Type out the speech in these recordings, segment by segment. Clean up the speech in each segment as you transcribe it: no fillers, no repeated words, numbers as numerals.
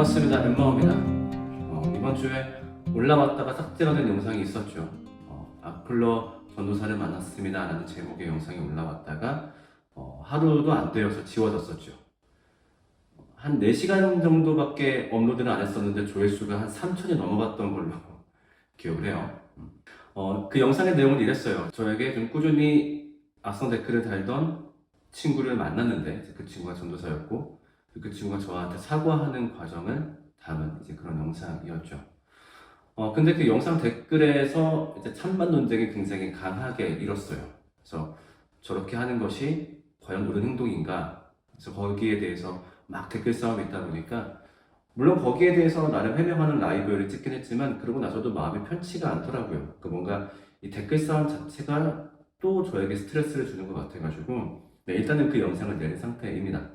반갑습니다. 엠마오입니다. 이번 주에 올라왔다가 삭제가 된 영상이 있었죠. 악플러 전도사를 만났습니다 라는 제목의 영상이 올라왔다가 하루도 안 되어서 지워졌었죠. 한 4시간 정도밖에 업로드를 안 했었는데 조회수가 한 3천이 넘어갔던 걸로 기억을 해요. 그 영상의 내용은 이랬어요. 저에게 좀 꾸준히 악성 댓글을 달던 친구를 만났는데 그 친구가 전도사였고 그 친구가 저한테 사과하는 과정을 담은 이제 그런 영상이었죠. 근데 그 영상 댓글에서 이제 찬반 논쟁이 굉장히 강하게 일었어요. 그래서 저렇게 하는 것이 과연 옳은 행동인가? 그래서 거기에 대해서 막 댓글 싸움이 있다 보니까 물론 거기에 대해서 나름 해명하는 라이브를 찍긴 했지만 그러고 나서도 마음이 편치가 않더라고요. 뭔가 이 댓글 싸움 자체가 또 저에게 스트레스를 주는 것 같아가지고 네, 일단은 그 영상을 내린 상태입니다.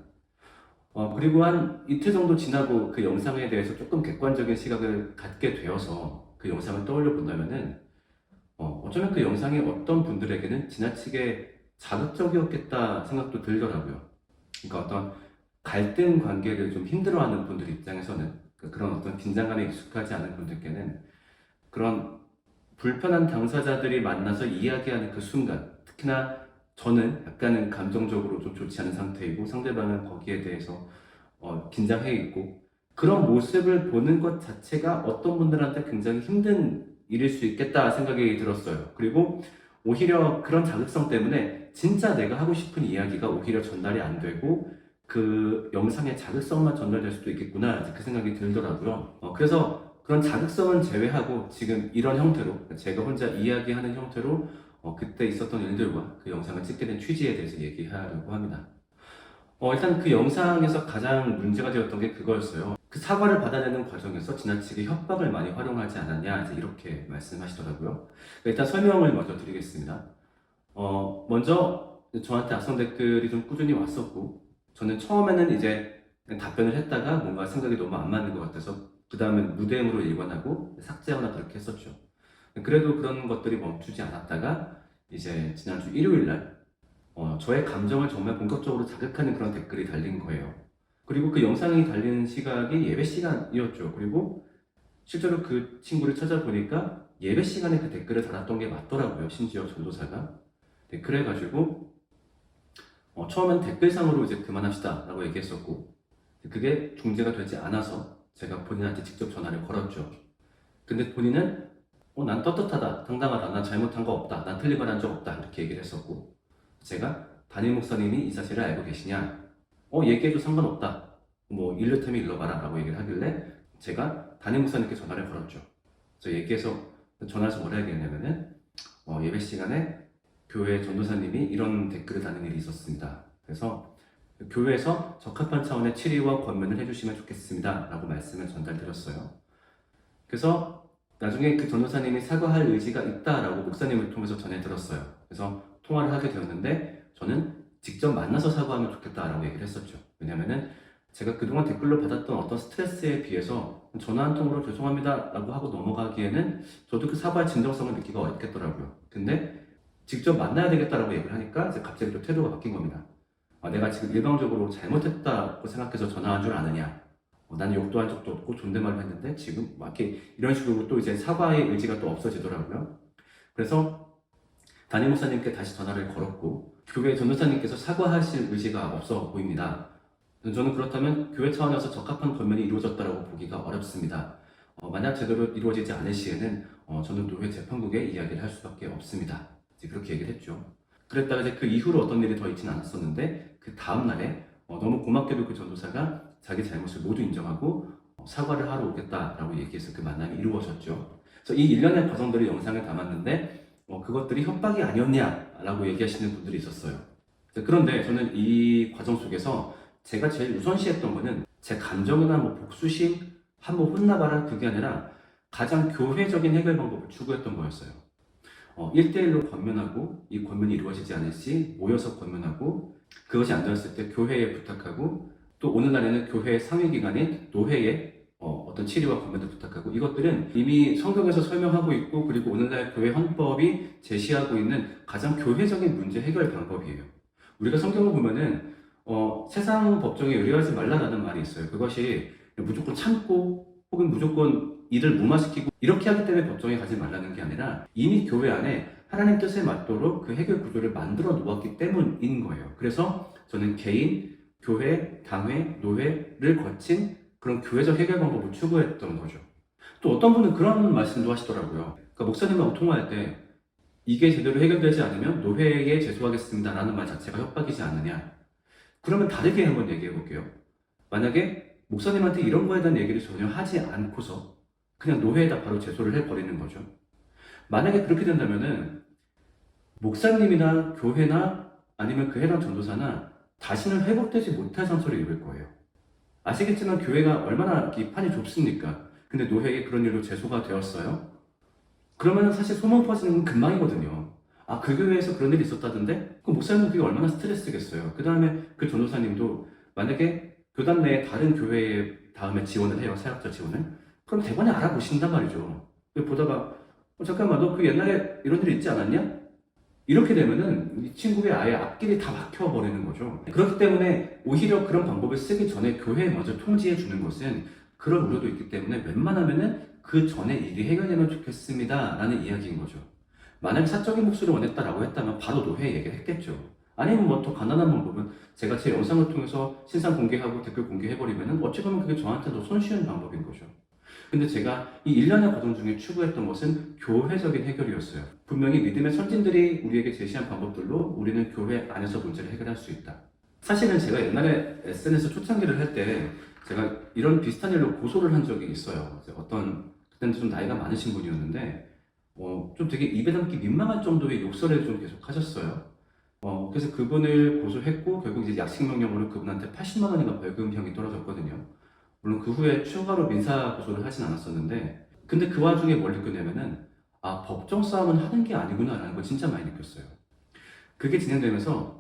그리고 한 이틀 정도 지나고 그 영상에 대해서 조금 객관적인 시각을 갖게 되어서 그 영상을 떠올려 본다면은 어쩌면 그 영상이 어떤 분들에게는 지나치게 자극적이었겠다 생각도 들더라고요. 그러니까 어떤 갈등 관계를 좀 힘들어하는 분들 입장에서는 그런 어떤 긴장감에 익숙하지 않은 분들께는 그런 불편한 당사자들이 만나서 이야기하는 그 순간, 특히나 저는 약간은 감정적으로 좀 좋지 않은 상태이고 상대방은 거기에 대해서 긴장해 있고 그런 모습을 보는 것 자체가 어떤 분들한테 굉장히 힘든 일일 수 있겠다 생각이 들었어요. 그리고 오히려 그런 자극성 때문에 진짜 내가 하고 싶은 이야기가 오히려 전달이 안 되고 그 영상의 자극성만 전달될 수도 있겠구나 그 생각이 들더라고요. 그래서 그런 자극성은 제외하고 지금 이런 형태로 제가 혼자 이야기하는 형태로 그때 있었던 일들과 그 영상을 찍게 된 취지에 대해서 얘기하려고 합니다. 일단 그 영상에서 가장 문제가 되었던 게 그거였어요. 그 사과를 받아내는 과정에서 지나치게 협박을 많이 활용하지 않았냐 이제 이렇게 말씀하시더라고요. 일단 설명을 먼저 드리겠습니다. 먼저 저한테 악성 댓글이 좀 꾸준히 왔었고 저는 처음에는 이제 답변을 했다가 뭔가 생각이 너무 안 맞는 것 같아서 그 다음엔 무대응으로 일관하고 삭제하거나 그렇게 했었죠. 그래도 그런 것들이 멈추지 않았다가 이제 지난주 일요일 날 저의 감정을 정말 본격적으로 자극하는 그런 댓글이 달린 거예요. 그리고 그 영상이 달린 시각이 예배 시간이었죠. 그리고 실제로 그 친구를 찾아보니까 예배 시간에 그 댓글을 달았던 게 맞더라고요. 심지어 전도사가. 네, 그래가지고 처음엔 댓글상으로 이제 그만합시다 라고 얘기했었고 그게 중재가 되지 않아서 제가 본인한테 직접 전화를 걸었죠. 근데 본인은 난 떳떳하다, 당당하다, 난 잘못한 거 없다, 난 틀린 말 한 적 없다 이렇게 얘기를 했었고 제가 담임 목사님이 이 사실을 알고 계시냐? 얘기해도 상관없다. 뭐 일르테면 일러봐라 라고 얘기를 하길래 제가 담임 목사님께 전화를 걸었죠. 그래서 얘기해서 전화해서 뭐라 얘기했냐면은 예배 시간에 교회 전도사님이 이런 댓글을 다는 일이 있었습니다. 그래서 교회에서 적합한 차원의 치리와 권면을 해주시면 좋겠습니다 라고 말씀을 전달드렸어요. 그래서 나중에 그 전도사님이 사과할 의지가 있다라고 목사님을 통해서 전해 들었어요. 그래서 통화를 하게 되었는데 저는 직접 만나서 사과하면 좋겠다라고 얘기를 했었죠. 왜냐면은 제가 그동안 댓글로 받았던 어떤 스트레스에 비해서 전화 한 통으로 죄송합니다 라고 하고 넘어가기에는 저도 그 사과의 진정성을 느끼기가 어렵겠더라고요. 근데 직접 만나야 되겠다라고 얘기를 하니까 이제 갑자기 또 태도가 바뀐 겁니다. 내가 지금 일방적으로 잘못했다고 생각해서 전화한 줄 아느냐. 나는 욕도 한 적도 없고 존댓말을 했는데 지금 막 이렇게 이런 식으로 또 이제 사과의 의지가 또 없어지더라고요. 그래서 담임 목사님께 다시 전화를 걸었고 교회 전도사님께서 사과하실 의지가 없어 보입니다. 저는 그렇다면 교회 차원에서 적합한 권면이 이루어졌다고 보기가 어렵습니다. 만약 제대로 이루어지지 않을 시에는 저는 교회 재판국에 이야기를 할 수밖에 없습니다. 이제 그렇게 얘기를 했죠. 그랬다가 이제 그 이후로 어떤 일이 더 있지는 않았었는데 그 다음 날에 너무 고맙게도 그 전도사가 자기 잘못을 모두 인정하고 사과를 하러 오겠다라고 얘기해서 그 만남이 이루어졌죠. 그래서 이 일련의 과정들을 영상에 담았는데 그것들이 협박이 아니었냐라고 얘기하시는 분들이 있었어요. 그런데 저는 이 과정 속에서 제가 제일 우선시했던 거는 제 감정이나 뭐 복수심, 한번 혼나봐라 그게 아니라 가장 교회적인 해결 방법을 추구했던 거였어요. 1대1로 권면하고 이 권면이 이루어지지 않을 시 모여서 권면하고 그것이 안 되었을 때 교회에 부탁하고 또 오늘날에는 교회 상위기관인 노회에 어떤 치료와 권면도 부탁하고 이것들은 이미 성경에서 설명하고 있고 그리고 오늘날 교회 헌법이 제시하고 있는 가장 교회적인 문제 해결 방법이에요. 우리가 성경을 보면은 세상 법정에 의뢰하지 말라라는 말이 있어요. 그것이 무조건 참고 혹은 무조건 일을 무마시키고 이렇게 하기 때문에 법정에 가지 말라는 게 아니라 이미 교회 안에 하나님 뜻에 맞도록 그 해결 구조를 만들어 놓았기 때문인 거예요. 그래서 저는 개인, 교회, 당회, 노회를 거친 그런 교회적 해결 방법을 추구했던 거죠. 또 어떤 분은 그런 말씀도 하시더라고요. 그러니까 목사님하고 통화할 때 이게 제대로 해결되지 않으면 노회에 제소하겠습니다 라는 말 자체가 협박이지 않느냐. 그러면 다르게 한번 얘기해 볼게요. 만약에 목사님한테 이런 거에 대한 얘기를 전혀 하지 않고서 그냥 노회에다 바로 제소를 해버리는 거죠. 만약에 그렇게 된다면은 목사님이나 교회나 아니면 그 해당 전도사나 다시는 회복되지 못할 상처를 입을 거예요. 아시겠지만 교회가 얼마나 이 판이 좁습니까? 근데 노회에 그런 일로 제소가 되었어요. 그러면 사실 소문 퍼지는 건 금방이거든요. 아, 그 교회에서 그런 일이 있었다던데? 그 목사님은 그게 얼마나 스트레스겠어요. 그 다음에 그 전도사님도 만약에 교단 내에 다른 교회에 다음에 지원을 해요. 사역자 지원을. 그럼 대번에 알아보신단 말이죠. 보다가 잠깐만 너 그 옛날에 이런 일이 있지 않았냐? 이렇게 되면은 이 친구의 아예 앞길이 다 막혀버리는 거죠. 그렇기 때문에 오히려 그런 방법을 쓰기 전에 교회에 먼저 통지해 주는 것은 그런 우려도 있기 때문에 웬만하면은 그 전에 일이 해결되면 좋겠습니다 라는 이야기인 거죠. 만약에 사적인 목소리를 원했다라고 했다면 바로 노회에 얘기를 했겠죠. 아니면 뭐 더 가난한 방법은 제가 제 영상을 통해서 신상 공개하고 댓글 공개해버리면은 어찌 보면 그게 저한테 더 손쉬운 방법인 거죠. 근데 제가 이 1년의 과정 중에 추구했던 것은 교회적인 해결이었어요. 분명히 믿음의 선진들이 우리에게 제시한 방법들로 우리는 교회 안에서 문제를 해결할 수 있다. 사실은 제가 옛날에 SNS 초창기를 할 때 제가 이런 비슷한 일로 고소를 한 적이 있어요. 어떤 그때는 좀 나이가 많으신 분이었는데 좀 되게 입에 담기 민망할 정도의 욕설을 좀 계속 하셨어요. 그래서 그분을 고소했고 결국 이제 약식 명령으로 그분한테 80만 원인가 벌금형이 떨어졌거든요. 물론 그 후에 추가로 민사 고소를 하진 않았었는데 근데 그 와중에 뭘 느꼈냐면은 아, 법정 싸움은 하는 게 아니구나 라는 걸 진짜 많이 느꼈어요. 그게 진행되면서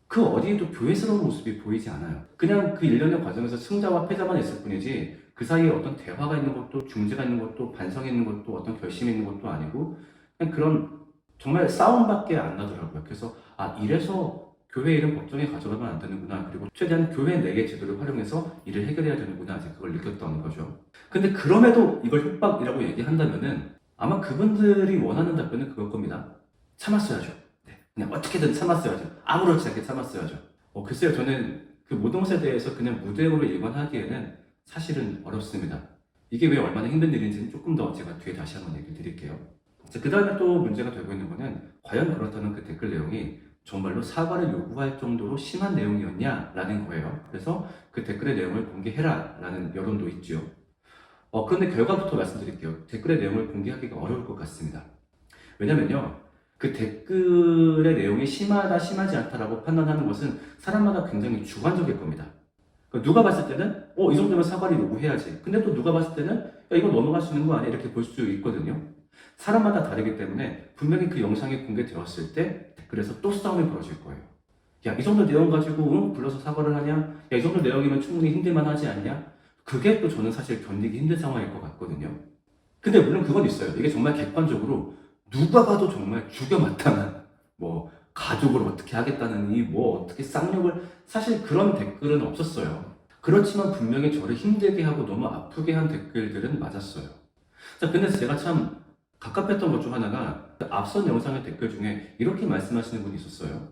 그 어디에도 교회스러운 모습이 보이지 않아요. 그냥 그 일련의 과정에서 승자와 패자만 있을 뿐이지 그 사이에 어떤 대화가 있는 것도 중재가 있는 것도 반성이 있는 것도 어떤 결심이 있는 것도 아니고 그냥 그런 정말 싸움밖에 안 나더라고요. 그래서 아, 이래서 교회 일은 법정에 가져가면 안 되는구나. 그리고 최대한 교회 내의 제도를 활용해서 일을 해결해야 되는구나. 이제 그걸 느꼈던 거죠. 근데 그럼에도 이걸 협박이라고 얘기한다면은 아마 그분들이 원하는 답변은 그걸 겁니다. 참았어야죠. 네, 그냥 어떻게든 참았어야죠. 아무렇지 않게 참았어야죠. 글쎄요, 저는 그 모동사에 대해서 그냥 무대으로 일관하기에는 사실은 어렵습니다. 이게 왜 얼마나 힘든 일인지는 조금 더 제가 뒤에 다시 한번 얘기 드릴게요. 그 다음에 또 문제가 되고 있는 거는 과연 그렇다면 그 댓글 내용이 정말로 사과를 요구할 정도로 심한 내용이었냐라는 거예요. 그래서 그 댓글의 내용을 공개해라 라는 여론도 있죠. 그런데 결과부터 말씀드릴게요. 댓글의 내용을 공개하기가 어려울 것 같습니다. 왜냐면요. 그 댓글의 내용이 심하다, 심하지 않다라고 판단하는 것은 사람마다 굉장히 주관적일 겁니다. 그러니까 누가 봤을 때는, 이 정도면 사과를 요구해야지. 근데 또 누가 봤을 때는, 야, 이거 넘어갈 수 있는 거 아니야? 이렇게 볼 수 있거든요. 사람마다 다르기 때문에 분명히 그 영상이 공개되었을 때 댓글에서 또 싸움이 벌어질 거예요. 야, 이 정도 내용 가지고 불러서 사과를 하냐? 야, 이 정도 내용이면 충분히 힘들만 하지 않냐? 그게 또 저는 사실 견디기 힘든 상황일 것 같거든요. 근데 물론 그건 있어요. 이게 정말 객관적으로 누가 봐도 정말 죽여 마땅한 뭐 가족을 어떻게 하겠다는 어떻게 쌍욕을 사실 그런 댓글은 없었어요. 그렇지만 분명히 저를 힘들게 하고 너무 아프게 한 댓글들은 맞았어요. 자, 근데 제가 참 갑갑했던 것 중 하나가 앞선 영상의 댓글 중에 이렇게 말씀하시는 분이 있었어요.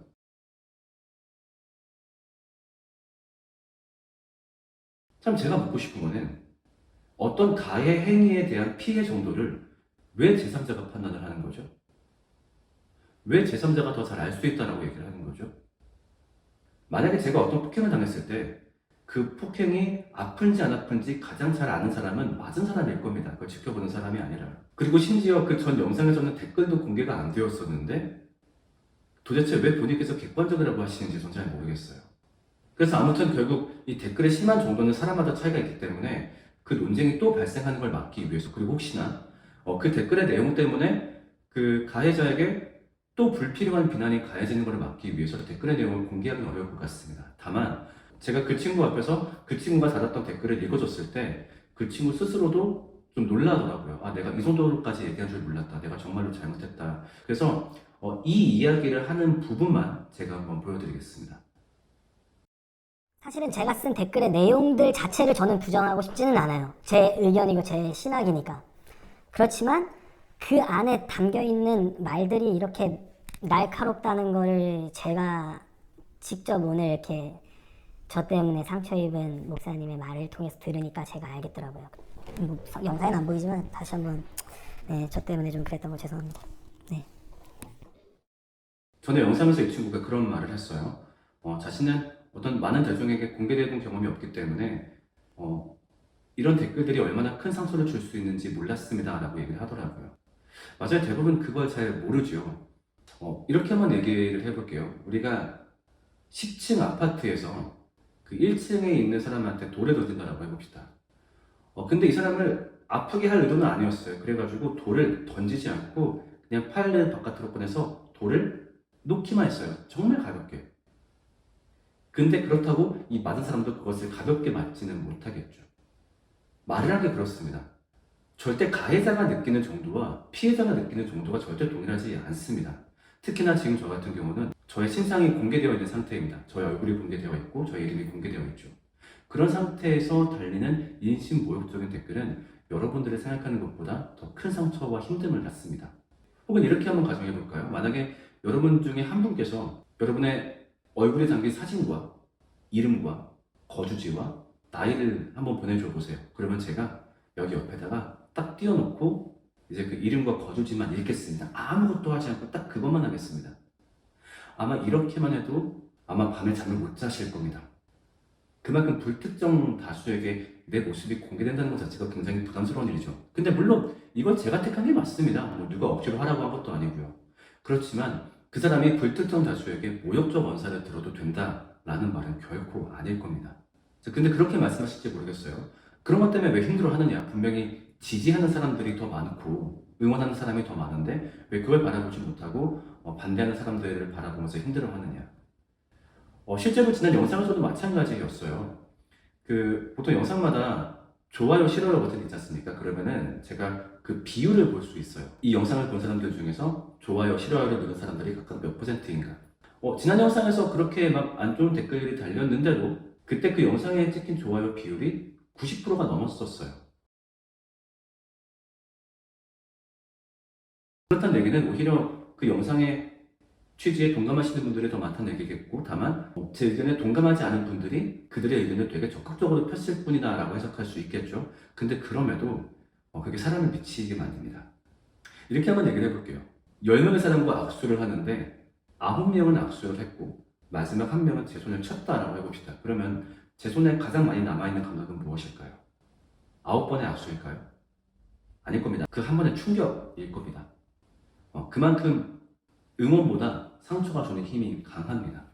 참 제가 묻고 싶은 거는 어떤 가해 행위에 대한 피해 정도를 왜 제3자가 판단을 하는 거죠? 왜 제3자가 더 잘 알 수 있다라고 얘기를 하는 거죠? 만약에 제가 어떤 폭행을 당했을 때 그 폭행이 아픈지 안 아픈지 가장 잘 아는 사람은 맞은 사람일 겁니다. 그걸 지켜보는 사람이 아니라. 그리고 심지어 그 전 영상에서는 댓글도 공개가 안 되었었는데 도대체 왜 본인께서 객관적이라고 하시는지 전 잘 모르겠어요. 그래서 아무튼 결국 이 댓글의 심한 정도는 사람마다 차이가 있기 때문에 그 논쟁이 또 발생하는 걸 막기 위해서 그리고 혹시나 그 댓글의 내용 때문에 그 가해자에게 또 불필요한 비난이 가해지는 것을 막기 위해서 댓글의 내용을 공개하기는 어려울 것 같습니다. 다만 제가 그 친구 앞에서 그 친구가 달았던 댓글을 읽어줬을 때 그 친구 스스로도 좀 놀라더라고요. 아, 내가 이 정도로까지 얘기한 줄 몰랐다. 내가 정말로 잘못했다. 그래서 이 이야기를 하는 부분만 제가 한번 보여드리겠습니다. 사실은 제가 쓴 댓글의 내용들 자체를 저는 부정하고 싶지는 않아요. 제 의견이고 제 신학이니까. 그렇지만 그 안에 담겨있는 말들이 이렇게 날카롭다는 걸 제가 직접 오늘 이렇게 저 때문에 상처 입은 목사님의 말을 통해서 들으니까 제가 알겠더라고요. 영상은 안 보이지만 다시 한번 네, 저 때문에 좀 그랬던 거 죄송합니다. 네. 전에 영상에서 이 친구가 그런 말을 했어요. 자신은 어떤 많은 대중에게 공개되는 경험이 없기 때문에 이런 댓글들이 얼마나 큰 상처를 줄 수 있는지 몰랐습니다 라고 얘기를 하더라고요. 맞아요. 대부분 그걸 잘 모르죠. 이렇게 한번 얘기를 해볼게요. 우리가 10층 아파트에서 그 1층에 있는 사람한테 돌을 던진다라고 해봅시다. 근데 이 사람을 아프게 할 의도는 아니었어요. 그래가지고 돌을 던지지 않고 그냥 팔을 바깥으로 꺼내서 돌을 놓기만 했어요. 정말 가볍게. 근데 그렇다고 이 맞은 사람도 그것을 가볍게 맞지는 못하겠죠. 말을 하기 그렇습니다. 절대 가해자가 느끼는 정도와 피해자가 느끼는 정도가 절대 동일하지 않습니다. 특히나 지금 저 같은 경우는 저의 신상이 공개되어 있는 상태입니다. 저의 얼굴이 공개되어 있고 저의 이름이 공개되어 있죠. 그런 상태에서 달리는 인신 모욕적인 댓글은 여러분들이 생각하는 것보다 더 큰 상처와 힘듦을 갖습니다. 혹은 이렇게 한번 가정해 볼까요? 만약에 여러분 중에 한 분께서 여러분의 얼굴에 담긴 사진과 이름과 거주지와 나이를 한번 보내줘 보세요. 그러면 제가 여기 옆에다가 딱 띄워놓고 이제 그 이름과 거주지만 읽겠습니다. 아무것도 하지 않고 딱 그것만 하겠습니다. 아마 이렇게만 해도 아마 밤에 잠을 못 자실 겁니다. 그만큼 불특정 다수에게 내 모습이 공개된다는 것 자체가 굉장히 부담스러운 일이죠. 근데 물론 이건 제가 택한 게 맞습니다. 누가 억지로 하라고 한 것도 아니고요. 그렇지만 그 사람이 불특정 다수에게 모욕적 언사를 들어도 된다라는 말은 결코 아닐 겁니다. 근데 그렇게 말씀하실지 모르겠어요. 그런 것 때문에 왜 힘들어하느냐? 분명히 지지하는 사람들이 더 많고 응원하는 사람이 더 많은데 왜 그걸 바라보지 못하고 반대하는 사람들을 바라보면서 힘들어하느냐? 실제로 지난 영상에서도 마찬가지였어요. 보통 영상마다 좋아요, 싫어요 버튼이 있지 않습니까? 그러면은 제가 그 비율을 볼 수 있어요. 이 영상을 본 사람들 중에서 좋아요, 싫어요를 누른 사람들이 각각 몇 %인가. 지난 영상에서 그렇게 막 안 좋은 댓글이 달렸는데도 그때 그 영상에 찍힌 좋아요 비율이 90%가 넘었었어요. 그렇다는 얘기는 오히려 그 영상의 취지에 동감하시는 분들이 더 많다는 얘기겠고, 다만 제 의견에 동감하지 않은 분들이 그들의 의견을 되게 적극적으로 폈을 뿐이다 라고 해석할 수 있겠죠. 근데 그럼에도 그게 사람을 미치게 만듭니다. 이렇게 한번 얘기를 해볼게요. 10명의 사람과 악수를 하는데 9명은 악수를 했고 마지막 1명은 제 손을 쳤다라고 해봅시다. 그러면 제 손에 가장 많이 남아있는 감각은 무엇일까요? 9번의 악수일까요? 아닐 겁니다. 그 한 번의 충격일 겁니다. 그만큼 응원보다 상처가 주는 힘이 강합니다.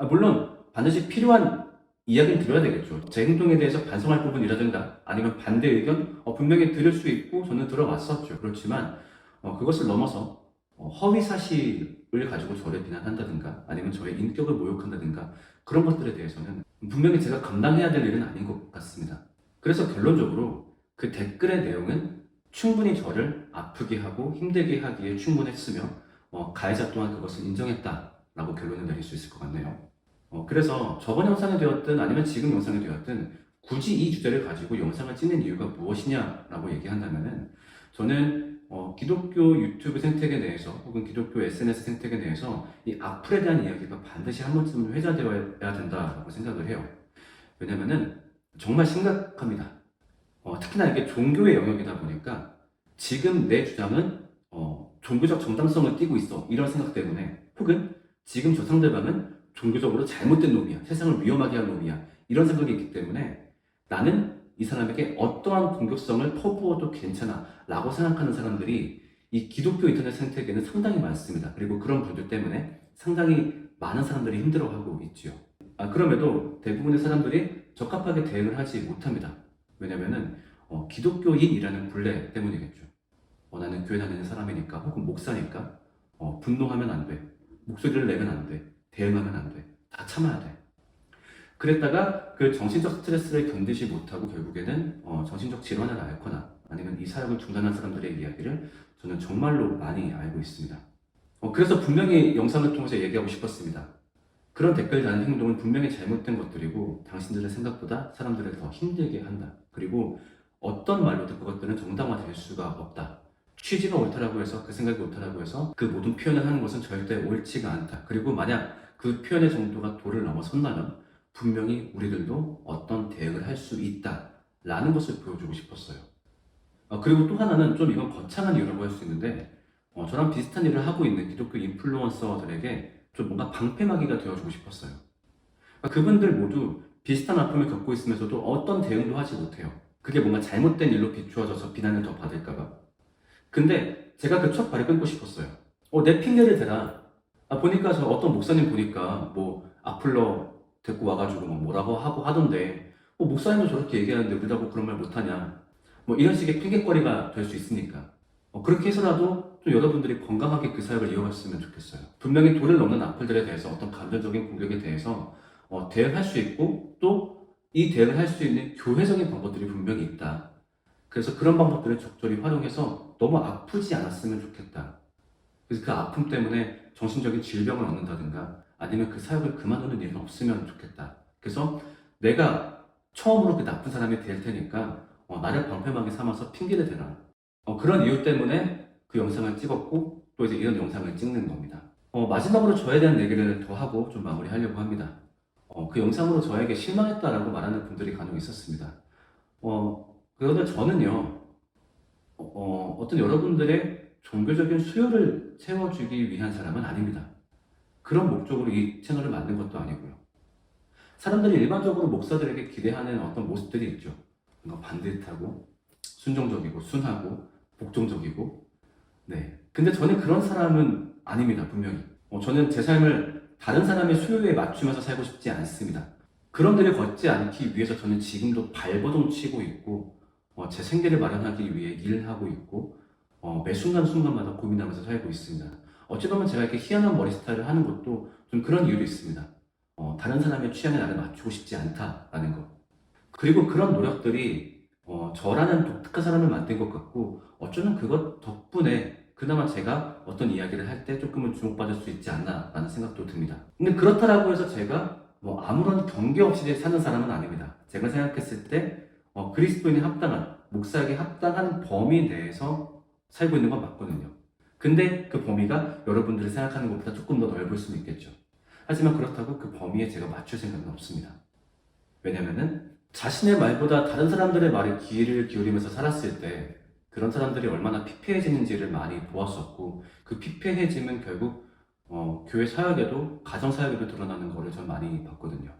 물론 반드시 필요한 이야기를 드려야 되겠죠. 제 행동에 대해서 반성할 부분이라든가 아니면 반대 의견 분명히 들을 수 있고 저는 들어왔었죠. 그렇지만 그것을 넘어서 허위 사실을 가지고 저를 비난한다든가 아니면 저의 인격을 모욕한다든가 그런 것들에 대해서는 분명히 제가 감당해야 될 일은 아닌 것 같습니다. 그래서 결론적으로 그 댓글의 내용은 충분히 저를 아프게 하고 힘들게 하기에 충분했으며 가해자 또한 그것을 인정했다라고 결론을 내릴 수 있을 것 같네요. 그래서 저번 영상이 되었든 아니면 지금 영상이 되었든 굳이 이 주제를 가지고 영상을 찍는 이유가 무엇이냐라고 얘기한다면은 저는 기독교 유튜브 생태계 내에서 혹은 기독교 SNS 생태계 내에서 이 악플에 대한 이야기가 반드시 한 번쯤은 회자되어야 된다고 생각을 해요. 왜냐면은 정말 심각합니다. 특히나 이게 종교의 영역이다 보니까 지금 내 주장은 종교적 정당성을 띠고 있어 이런 생각 때문에 혹은 지금 저 상대방은 종교적으로 잘못된 놈이야 세상을 위험하게 할 놈이야 이런 생각이 있기 때문에 나는 이 사람에게 어떠한 공격성을 퍼부어도 괜찮아 라고 생각하는 사람들이 이 기독교 인터넷 생태계는 상당히 많습니다. 그리고 그런 분들 때문에 상당히 많은 사람들이 힘들어하고 있지요. 그럼에도 대부분의 사람들이 적합하게 대응을 하지 못합니다. 왜냐면은 기독교인이라는 굴레 때문이겠죠. 나는 교회 다니는 사람이니까 혹은 목사니까 분노하면 안 돼. 목소리를 내면 안 돼. 대응하면 안 돼. 다 참아야 돼. 그랬다가 그 정신적 스트레스를 견디지 못하고 결국에는 정신적 질환을 앓거나 아니면 이 사역을 중단한 사람들의 이야기를 저는 정말로 많이 알고 있습니다. 그래서 분명히 영상을 통해서 얘기하고 싶었습니다. 그런 댓글 다는 행동은 분명히 잘못된 것들이고 당신들의 생각보다 사람들을 더 힘들게 한다. 그리고 어떤 말로도 그것들은 정당화될 수가 없다. 취지가 옳다라고 해서 그 생각이 옳다라고 해서 그 모든 표현을 하는 것은 절대 옳지가 않다. 그리고 만약 그 표현의 정도가 도를 넘어선다면 분명히 우리들도 어떤 대응을 할 수 있다 라는 것을 보여주고 싶었어요. 그리고 또 하나는 좀 이건 거창한 이유라고 할 수 있는데 저랑 비슷한 일을 하고 있는 기독교 인플루언서들에게 좀 뭔가 방패막이가 되어주고 싶었어요. 그분들 모두 비슷한 아픔을 겪고 있으면서도 어떤 대응도 하지 못해요. 그게 뭔가 잘못된 일로 비추어져서 비난을 더 받을까봐. 근데 제가 그 첫 발을 끊고 싶었어요. 내 핑계를 대라. 보니까 저 어떤 목사님 보니까 뭐 악플러 데리고 와가지고 뭐 뭐라고 하고 하던데 목사님도 저렇게 얘기하는데 우리라고 그런 말 못하냐. 뭐 이런 식의 핑계거리가 될 수 있으니까. 그렇게 해서라도 좀 여러분들이 건강하게 그 사역을 이어갔으면 좋겠어요. 분명히 도를 넘는 악플들에 대해서 어떤 감정적인 공격에 대해서 대응할 수 있고 또 이 대응을 할 수 있는 교회적인 방법들이 분명히 있다. 그래서 그런 방법들을 적절히 활용해서 너무 아프지 않았으면 좋겠다. 그래서 그 아픔 때문에 정신적인 질병을 얻는다든가 아니면 그 사역을 그만두는 일은 없으면 좋겠다. 그래서 내가 처음으로 그 나쁜 사람이 될 테니까 나를 방패막이 삼아서 핑계를 대라. 그런 이유 때문에 그 영상을 찍었고 또 이제 이런 영상을 찍는 겁니다. 마지막으로 저에 대한 얘기를 더 하고 좀 마무리하려고 합니다. 그 영상으로 저에게 실망했다라고 말하는 분들이 간혹 있었습니다. 그런데 저는요, 어떤 여러분들의 종교적인 수요를 채워주기 위한 사람은 아닙니다. 그런 목적으로 이 채널을 만든 것도 아니고요. 사람들이 일반적으로 목사들에게 기대하는 어떤 모습들이 있죠. 뭔가 반듯하고, 순종적이고, 순하고, 복종적이고, 네. 근데 저는 그런 사람은 아닙니다, 분명히. 저는 제 삶을 다른 사람의 수요에 맞추면서 살고 싶지 않습니다. 그런 길을 걷지 않기 위해서 저는 지금도 발버둥 치고 있고, 제 생계를 마련하기 위해 일을 하고 있고, 매 순간순간마다 고민하면서 살고 있습니다. 어찌 보면 제가 이렇게 희한한 머리 스타일을 하는 것도 좀 그런 이유도 있습니다. 다른 사람의 취향에 나를 맞추고 싶지 않다라는 것. 그리고 그런 노력들이 저라는 독특한 사람을 만든 것 같고 어쩌면 그것 덕분에 그나마 제가 어떤 이야기를 할 때 조금은 주목받을 수 있지 않나라는 생각도 듭니다. 근데 그렇다라고 해서 제가 아무런 경계 없이 사는 사람은 아닙니다. 제가 생각했을 때 그리스도인에 합당한, 목사에게 합당한 범위 내에서 살고 있는 건 맞거든요. 근데 그 범위가 여러분들이 생각하는 것보다 조금 더 넓을 수는 있겠죠. 하지만 그렇다고 그 범위에 제가 맞출 생각은 없습니다. 왜냐면은 자신의 말보다 다른 사람들의 말에 귀를 기울이면서 살았을 때 그런 사람들이 얼마나 피폐해지는지를 많이 보았었고 그 피폐해짐은 결국 교회 사역에도 가정 사역에도 드러나는 거를 전 많이 봤거든요.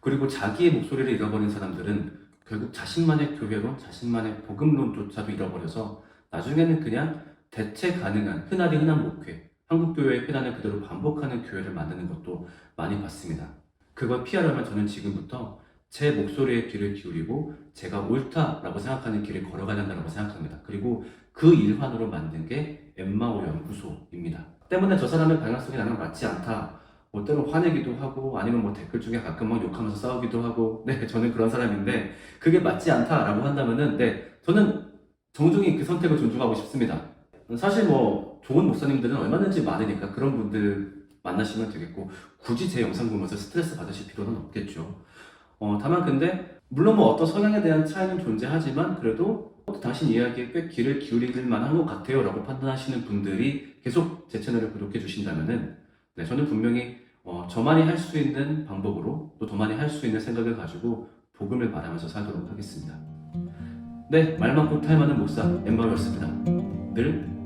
그리고 자기의 목소리를 잃어버린 사람들은 결국 자신만의 교회론, 자신만의 복음론조차도 잃어버려서 나중에는 그냥 대체 가능한 흔하디 흔한 목회, 한국교회의 회단을 그대로 반복하는 교회를 만드는 것도 많이 봤습니다. 그걸 피하려면 저는 지금부터 제 목소리에 귀를 기울이고 제가 옳다라고 생각하는 길을 걸어가야 된다고 생각합니다. 그리고 그 일환으로 만든 게 엠마오 연구소입니다. 때문에 저 사람의 방향성이 나랑 맞지 않다. 때로 화내기도 하고 아니면 댓글 중에 가끔 욕하면서 싸우기도 하고 네 저는 그런 사람인데 그게 맞지 않다라고 한다면은 네 저는 정중히 그 선택을 존중하고 싶습니다. 사실 좋은 목사님들은 얼마든지 많으니까 그런 분들 만나시면 되겠고 굳이 제 영상 보면서 스트레스 받으실 필요는 없겠죠. 다만 근데 물론 어떤 성향에 대한 차이는 존재하지만 그래도 당신 이야기에 꽤 귀를 기울일 만한 것 같아요 라고 판단하시는 분들이 계속 제 채널을 구독해 주신다면은 네, 저는 분명히 저만이 할 수 있는 방법으로 또 저만이 할 수 있는 생각을 가지고 복음을 말하면서 살도록 하겠습니다. 네, 말 많고 탈 많은 목사 엠마오였습니다. 늘